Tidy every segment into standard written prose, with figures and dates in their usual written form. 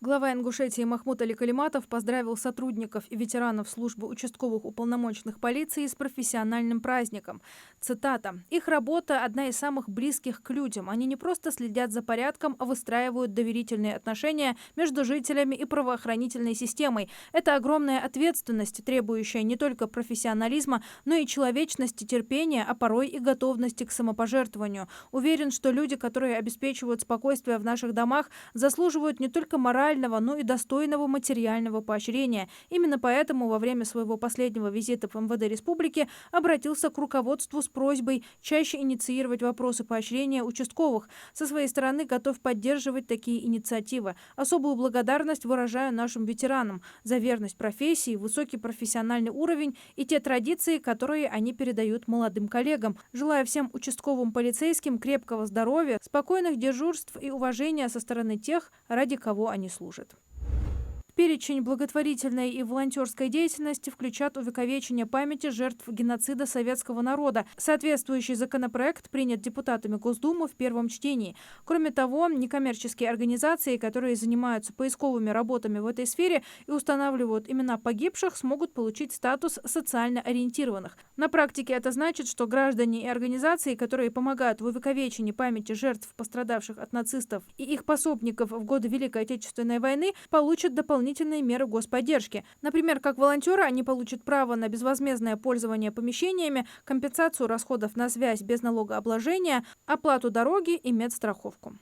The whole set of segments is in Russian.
Глава Ингушетии Махмуд Али Калиматов поздравил сотрудников и ветеранов службы участковых уполномоченных полиции с профессиональным праздником. Цитата. «Их работа – одна из самых близких к людям. Они не просто следят за порядком, а выстраивают доверительные отношения между жителями и правоохранительной системой. Это огромная ответственность, требующая не только профессионализма, но и человечности, терпения, а порой и готовности к самопожертвованию. Уверен, что люди, которые обеспечивают спокойствие в наших домах, заслуживают не только морального, но и достойного материального поощрения. Именно поэтому во время своего последнего визита в МВД республики обратился к руководству с просьбой чаще инициировать вопросы поощрения участковых. Со своей стороны готов поддерживать такие инициативы. Особую благодарность выражаю нашим ветеранам за верность профессии, высокий профессиональный уровень и те традиции, которые они передают молодым коллегам. Желаю всем участковым полицейским крепкого здоровья, спокойных дежурств и уважения со стороны тех, ради кого они служат». В перечень благотворительной и волонтерской деятельности включат увековечение памяти жертв геноцида советского народа. Соответствующий законопроект принят депутатами Госдумы в первом чтении. Кроме того, некоммерческие организации, которые занимаются поисковыми работами в этой сфере и устанавливают имена погибших, смогут получить статус социально ориентированных. На практике это значит, что граждане и организации, которые помогают в увековечении памяти жертв, пострадавших от нацистов и их пособников в годы Великой Отечественной войны, получат дополнительные меры господдержки. Например, как волонтеры они получат право на безвозмездное пользование помещениями, компенсацию расходов на связь без налогообложения, оплату дороги и медстраховку.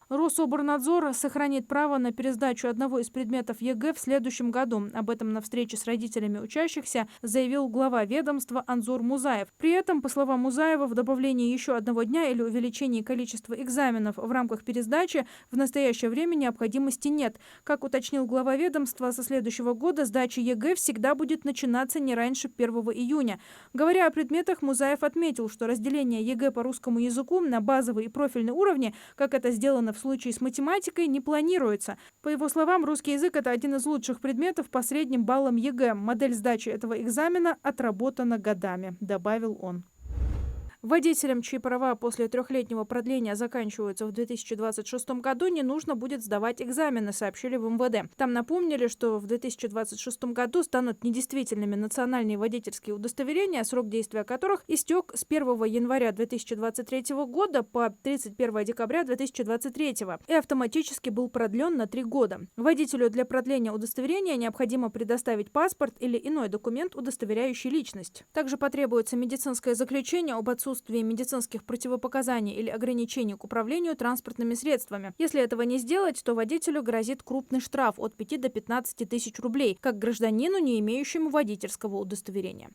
Рособорнадзор сохранит право на пересдачу одного из предметов ЕГЭ в следующем году. Об этом на встрече с родителями учащихся заявил глава ведомства Анзор Музаев. При этом, по словам Музаева, в добавлении еще одного дня или увеличении количества экзаменов в рамках пересдачи в настоящее время необходимости нет. Как уточнил глава ведомства, со следующего года сдача ЕГЭ всегда будет начинаться не раньше 1 июня. Говоря о предметах, Музаев отметил, что разделение ЕГЭ по русскому языку на базовый и профильный уровни, как это сделано в случае с математикой, не планируется. По его словам, русский язык – это один из лучших предметов по средним баллам ЕГЭ. Модель сдачи этого экзамена отработана годами, добавил он. Водителям, чьи права после трехлетнего продления заканчиваются в 2026 году, не нужно будет сдавать экзамены, сообщили в МВД. Там напомнили, что в 2026 году станут недействительными национальные водительские удостоверения, срок действия которых истек с 1 января 2023 года по 31 декабря 2023 и автоматически был продлен на 3 года. Водителю для продления удостоверения необходимо предоставить паспорт или иной документ, удостоверяющий личность. Также потребуется медицинское заключение об отсутствии медицинских противопоказаний или ограничений к управлению транспортными средствами. Если этого не сделать, то водителю грозит крупный штраф от 5 до 15 тысяч рублей, как гражданину, не имеющему водительского удостоверения.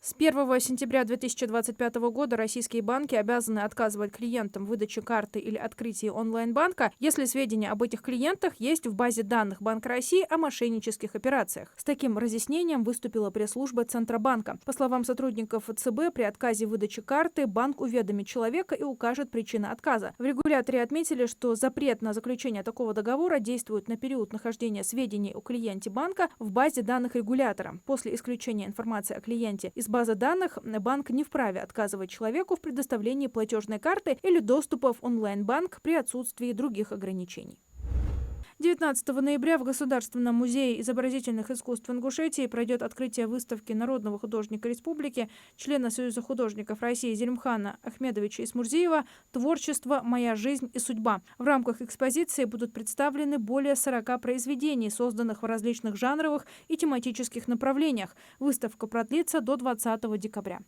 С 1 сентября 2025 года российские банки обязаны отказывать клиентам в выдаче карты или открытии онлайн-банка, если сведения об этих клиентах есть в базе данных Банка России о мошеннических операциях. С таким разъяснением выступила пресс-служба Центробанка. По словам сотрудников ЦБ, при отказе выдачи карты банк уведомит человека и укажет причины отказа. В регуляторе отметили, что запрет на заключение такого договора действует на период нахождения сведений о клиенте банка в базе данных регулятора. После исключения информации о клиенте из базы данных банк не вправе отказывать человеку в предоставлении платежной карты или доступа в онлайн-банк при отсутствии других ограничений. 19 ноября в Государственном музее изобразительных искусств Ингушетии пройдет открытие выставки народного художника республики, члена Союза художников России Зелимхана Ахмедовича Исмурзиева «Творчество. Моя жизнь и судьба». В рамках экспозиции будут представлены более 40 произведений, созданных в различных жанровых и тематических направлениях. Выставка продлится до 20 декабря.